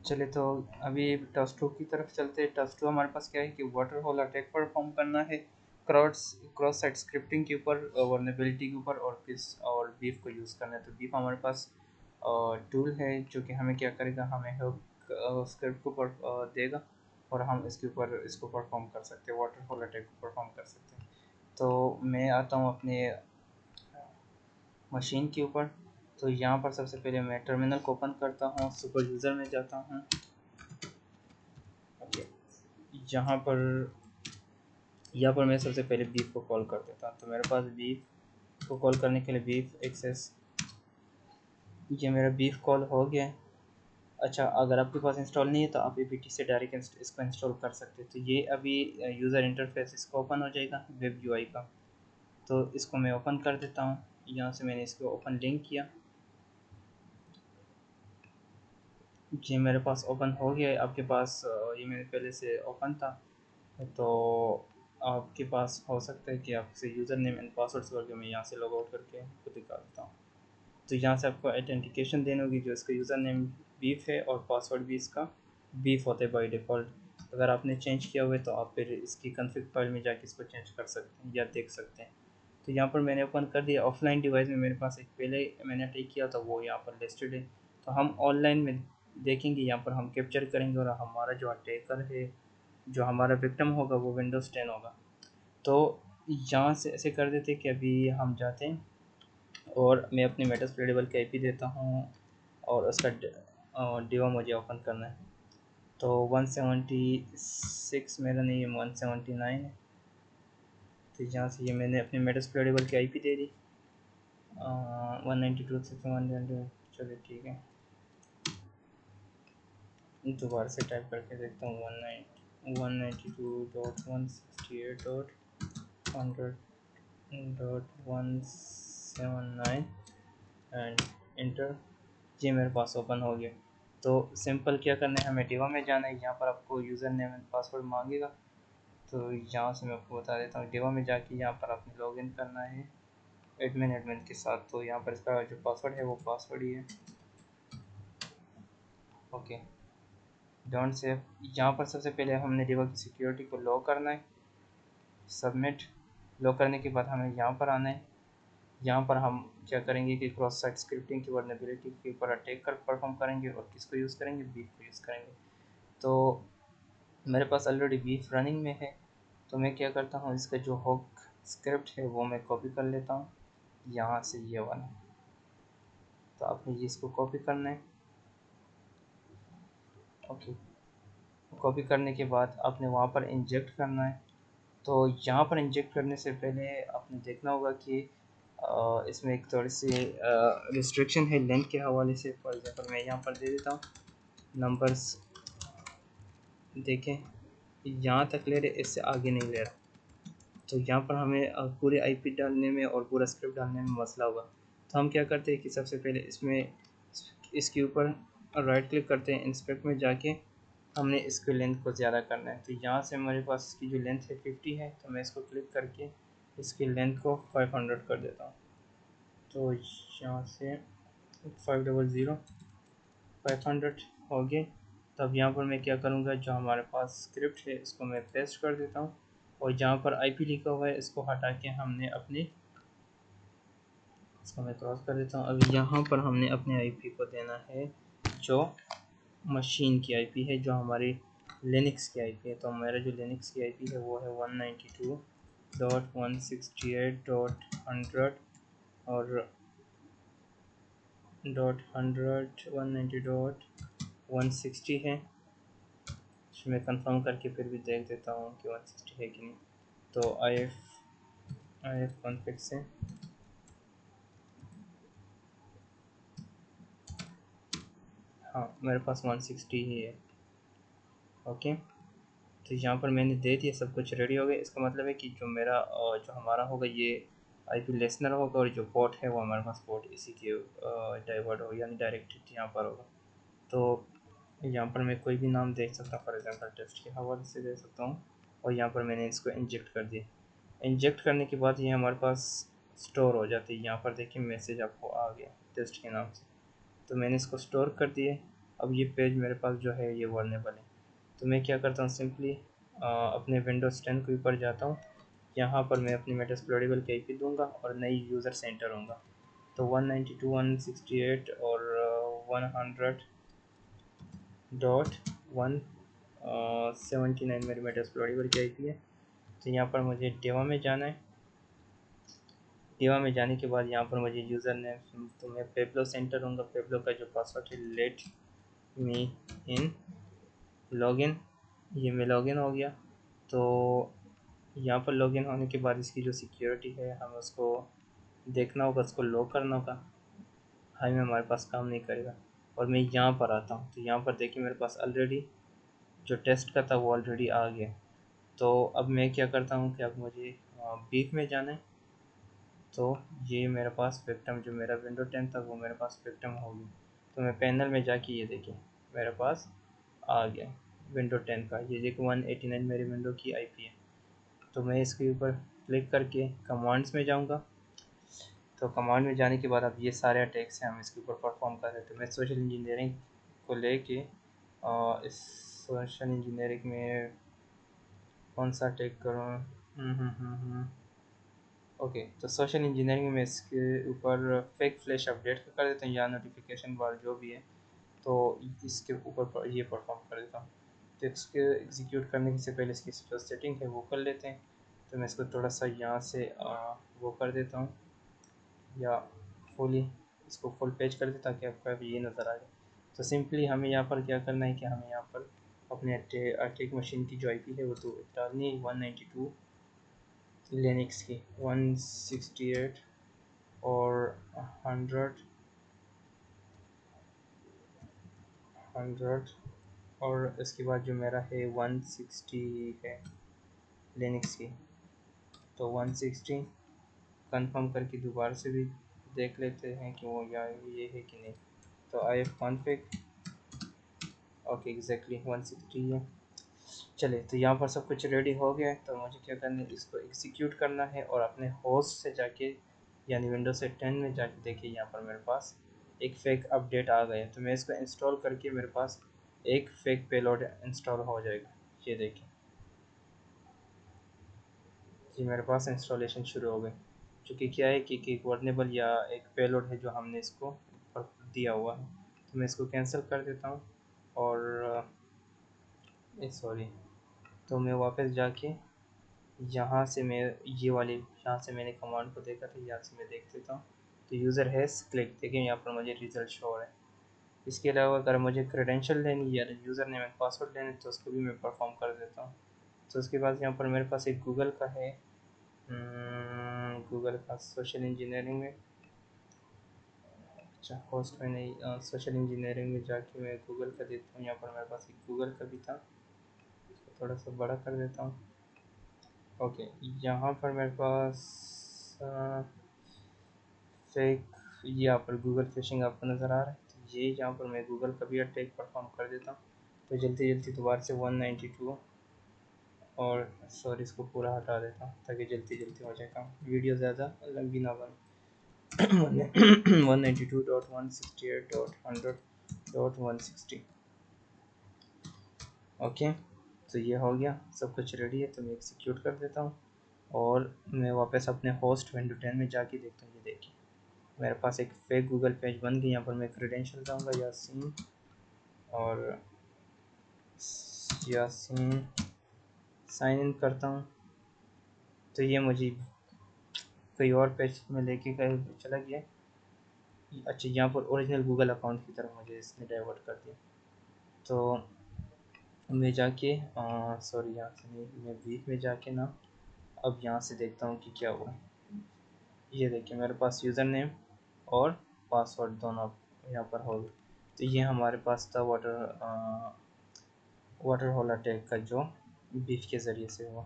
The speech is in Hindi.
चले तो अभी टास्क 2 की तरफ चलते हैं। टास्क 2 हमारे पास क्या है कि वाटर होल अटैक परफॉर्म करना है क्रॉस साइट स्क्रिप्टिंग के ऊपर, वर्नेबिलिटी के ऊपर, और किस और बीफ को यूज़ करना है। तो बीफ हमारे पास टूल है जो कि हमें क्या करेगा, हमें हुक स्क्रिप्ट को देगा और हम इसके ऊपर इसको परफॉर्म कर सकते हैं, वाटर होल अटैक को परफॉर्म कर सकते हैं। तो मैं आता हूँ अपने मशीन के ऊपर। तो यहाँ पर सबसे पहले मैं टर्मिनल को ओपन करता हूँ, सुपर यूज़र में जाता हूँ। यहाँ पर मैं सबसे पहले बीफ को कॉल कर देता हूँ। तो मेरे पास बीफ को कॉल करने के लिए बीफ एक्सेस, ये मेरा बीफ कॉल हो गया है। अच्छा, अगर आपके पास इंस्टॉल नहीं है तो आप APT से डायरेक्ट इसको इंस्टॉल कर सकते हैं। तो ये अभी यूज़र इंटरफेस इसको ओपन हो जाएगा वेब UI का। तो इसको मैं ओपन कर देता हूँ। यहाँ से मैंने इसको ओपन लिंक किया, ये मेरे पास ओपन हो गया है। आपके पास ये मेरे पहले से ओपन था, तो आपके पास हो सकता है कि आपसे यूज़र नेम एंड पासवर्ड करके मैं यहाँ से लॉग आउट करके आपको दिखा देता हूँ। तो यहाँ से आपको आइडेंटिफिकेशन देनी होगी, जो इसका यूज़र नेम बीफ है और पासवर्ड भी इसका बीफ होता है बाई डिफ़ॉल्ट। अगर आपने चेंज किया हुआ है तो आप फिर इसकी कॉन्फ़िग फाइल में जाके इसको चेंज कर सकते हैं या देख सकते हैं। तो यहाँ पर मैंने ओपन कर दिया। ऑफलाइन डिवाइस में मेरे पास एक पहले मैंने अटैक किया था, वो यहाँ पर लिस्टेड है। तो हम ऑनलाइन में देखेंगे, यहाँ पर हम कैप्चर करेंगे और हमारा जो अटैकर है, जो हमारा विक्टिम होगा, वो विंडोज़ 10 होगा। तो यहाँ से ऐसे कर देते कि अभी हम जाते हैं और मैं अपने मेटास्प्लोरेबल की IP देता हूँ और उसका डिवा मुझे ओपन करना है। तो 176 मेरा नहीं है, 179 है। तो यहाँ से ये मैंने अपने मेटास्प्लोरेबल की IP दे दी 192 से 100। चलिए ठीक है, दोबारा से टाइप करके देखता हूँ 192.168.100.179 एंड इंटर। ये मेरे पास ओपन हो गया। तो सिंपल क्या करना है, हमें डिवा में जाना है। यहाँ पर आपको यूज़र नेम एंड पासवर्ड मांगेगा। तो यहाँ से मैं आपको बता देता हूँ, डिवा में जाके यहाँ पर आपने लॉगिन करना है एडमिन के साथ। तो यहाँ पर इसका जो पासवर्ड है वो पासवर्ड ही है। Okay, don't save. यहाँ पर सबसे पहले हमने डिवा की सिक्योरिटी को लॉक करना है, सबमिट। लॉक करने के बाद हमें यहाँ पर आना है। यहाँ पर हम क्या करेंगे कि क्रॉस साइट स्क्रिप्टिंग की वर्नेबिलिटी के ऊपर अटैक कर परफॉर्म करेंगे और किसको यूज़ करेंगे, बीफ को यूज़ करेंगे। तो मेरे पास ऑलरेडी बीफ रनिंग में है, तो मैं क्या करता हूँ, इसका जो हुक स्क्रिप्ट है वो मैं कॉपी कर लेता हूँ यहाँ से, ये वाला। तो आपने ये इसको कॉपी करना है। ओके, कॉपी करने के बाद आपने वहाँ पर इंजेक्ट करना है। तो यहाँ पर इंजेक्ट करने से पहले आपने देखना होगा कि इसमें एक थोड़ी सी रिस्ट्रिक्शन है लेंथ के हवाले से। फॉर एग्जांपल मैं यहाँ पर दे देता हूँ नंबर्स, देखें यहाँ तक ले रहे, इससे आगे नहीं ले रहा। तो यहाँ पर हमें पूरे IP डालने में और पूरा स्क्रिप्ट डालने में मसला होगा। तो हम क्या करते हैं कि सबसे पहले इसके ऊपर राइट क्लिक करते हैं, इंस्पेक्ट में जाके हमने इसके लेंथ को ज़्यादा करना है। तो यहाँ से हमारे पास इसकी जो लेंथ है 50 है, तो मैं इसको क्लिक करके इसकी लेंथ को 500 कर देता हूँ। तो यहाँ से 500 500 हो गए। तब यहाँ पर मैं क्या करूँगा, जो हमारे पास स्क्रिप्ट है इसको मैं पेस्ट कर देता हूँ और जहाँ पर IP लिखा हुआ है इसको हटा के हमने अपनी, इसको मैं क्रॉस कर देता हूँ। अब यहाँ पर हमने अपने IP को देना है जो मशीन की IP है, जो हमारी लिनक्स की IP है। तो मेरा जो लिनक्स की IP है वो है 192.168.100 और .100 190.160 है। मैं कंफर्म करके फिर भी देख देता हूँ कि 160 है कि नहीं। तो IF कॉन्फ़िग से हाँ, मेरे पास 160 ही है। ओके, तो यहाँ पर मैंने दे दिया, सब कुछ रेडी हो गया। इसका मतलब है कि जो हमारा होगा ये IP लिसनर होगा और जो पोर्ट है वो हमारे पास पोर्ट इसी के डाइवर्ट हो, यानी डायरेक्ट यहाँ पर होगा। तो यहाँ पर मैं कोई भी नाम देख सकता हूँ, फॉर एग्जांपल टेस्ट के हवाले से दे सकता हूँ। और यहाँ पर मैंने इसको इंजेक्ट कर दिया। इंजेक्ट करने के बाद ये हमारे पास स्टोर हो जाती है। यहाँ पर देखिए मैसेज आपको आ गया टेस्ट के नाम से। तो मैंने इसको स्टोर कर दिया। अब ये पेज मेरे पास जो है ये वर्नेबल है। तो मैं क्या करता हूँ, सिंपली अपने विंडोज़ 10 के ऊपर जाता हूँ। यहाँ पर मैं अपनी मेटास्प्लोरेबल की आईपी दूंगा और नई यूज़र से एंटर होऊंगा। तो 192.168 और 100.179 मेरी मेटास्प्लोरेबल की आईपी है। तो यहाँ पर मुझे डेवा में जाना है। डेवा में जाने के बाद यहाँ पर मुझे यूज़र नेम, तो मैं पेब्लो से एंटर होऊंगा। पेब्लो का जो पासवर्ड है, लेट मी इन लॉगिन, ये मैं लॉगिन हो गया। तो यहाँ पर लॉगिन होने के बाद इसकी जो सिक्योरिटी है हमें उसको देखना होगा, उसको लॉक करना होगा। हाई में हमारे पास काम नहीं करेगा। और मैं यहाँ पर आता हूँ, तो यहाँ पर देखिए मेरे पास ऑलरेडी जो टेस्ट का था वो ऑलरेडी आ गया। तो अब मैं क्या करता हूँ कि अब मुझे बीफ में जाना है। तो ये मेरे पास विक्टिम, जो मेरा विंडो 10 था वो मेरे पास विक्टिम हो गया। तो मैं पैनल में जाके ये देखिए मेरे पास आ गया विंडो 10 का। ये देखो 189 मेरी विंडो की आईपी है। तो मैं इसके ऊपर क्लिक करके कमांड्स में जाऊंगा। तो कमांड में जाने के बाद अब ये सारे अटैक्स हैं हम इसके ऊपर परफॉर्म कर रहे थे। मैं सोशल इंजीनियरिंग को लेके इस सोशल इंजीनियरिंग में कौन सा अटैक करूँ। ओके, तो सोशल इंजीनियरिंग में इसके ऊपर फेक फ्लैश अपडेट कर देते हैं या नोटिफिकेशन बार जो भी है। तो इसके ऊपर ये परफॉर्म कर देता हूँ। तो इसके एग्जीक्यूट करने से पहले इसकी जो सेटिंग है वो कर लेते हैं। तो मैं इसको थोड़ा सा यहाँ से वो कर देता हूँ, या फुली इसको फुल पेज कर देता ताकि आपको ये नज़र आ जाए। तो सिंपली हमें यहाँ पर क्या करना है कि हमें यहाँ पर अपने अटैक मशीन की जो आईपी है वो तो डालनी है 192 लिनक्स की 168 और 100 और इसके बाद जो मेरा है 160 है लिनक्स की। तो 160 कंफर्म करके दोबारा से भी देख लेते हैं कि वो या ये है कि नहीं। तो I F config, okay exactly 160 है। चलिए, तो यहाँ पर सब कुछ रेडी हो गया है। तो मुझे क्या करना है, इसको एग्जीक्यूट करना है और अपने होस्ट से जाके यानी विंडोज से 10 में जाके देखिए यहाँ पर मेरे पास एक फेक अपडेट आ गया है। तो मैं इसको इंस्टॉल करके मेरे पास एक फेक पेलोड इंस्टॉल हो जाएगा। ये देखिए, ये मेरे पास इंस्टॉलेशन शुरू हो गई। क्योंकि क्या है कि एक वर्नेबल या एक पेलोड है जो हमने इसको ऊपर दिया हुआ है। तो मैं इसको कैंसिल कर देता हूँ और सॉरी, तो मैं वापस जाके यहाँ से मैं ये वाली यहाँ से मैंने कमांड को देखा था, यहाँ से मैं देख लेता हूँ। तो यूज़र हैज़ क्लिक, देखिए यहाँ पर मुझे रिज़ल्ट शो हो रहा है। इसके अलावा अगर मुझे क्रेडेंशियल लेनी या यूज़र नेम एंड पासवर्ड लेने तो उसको भी मैं परफॉर्म कर देता हूँ। तो उसके बाद यहाँ पर मेरे पास एक गूगल का है, गूगल का सोशल इंजीनियरिंग में, अच्छा होस्ट में नहीं, सोशल इंजीनियरिंग में जाके मैं गूगल का देता हूँ। यहाँ पर मेरे पास एक गूगल का भी था, तो थोड़ा सा बड़ा कर देता हूँ। ओके, यहाँ पर मेरे पास फेक, यहाँ पर गूगल फिशिंग आपको नज़र आ रहा है। तो ये यहाँ पर मैं गूगल का भी अटैक परफॉर्म कर देता हूँ। तो जल्दी जल्दी दोबारा से 192 और सॉरी इसको पूरा हटा देता हूँ ताकि जल्दी जल्दी हो जाए काम, वीडियो ज़्यादा लंबी ना बने। 192.168.100.160। ओके, तो ये हो गया, सब कुछ रेडी है। तो मैं एग्जीक्यूट कर देता हूँ और मैं वापस अपने होस्ट विंडो 10 में जाके देखता हूँ। ये देखिए मेरे पास एक फेक गूगल पेज बन गई। यहाँ पर मैं क्रेडेंशियल दूँगा यासीन, और यासीन साइन इन करता हूँ। तो ये मुझे कोई और पेज में लेके चला गया। अच्छा, यहाँ पर ओरिजिनल गूगल अकाउंट की तरफ मुझे इसने डाइवर्ट कर दिया। तो मैं जाके सॉरी यहाँ से नहीं, मैं वीक में जाके ना अब यहाँ से देखता हूँ कि क्या हुआ। ये देखिए मेरे पास यूज़र नेम और पासवर्ड दोनों यहाँ पर हो गए। तो ये हमारे पास था वाटर होल अटैक का जो बीफ के ज़रिए से हुआ।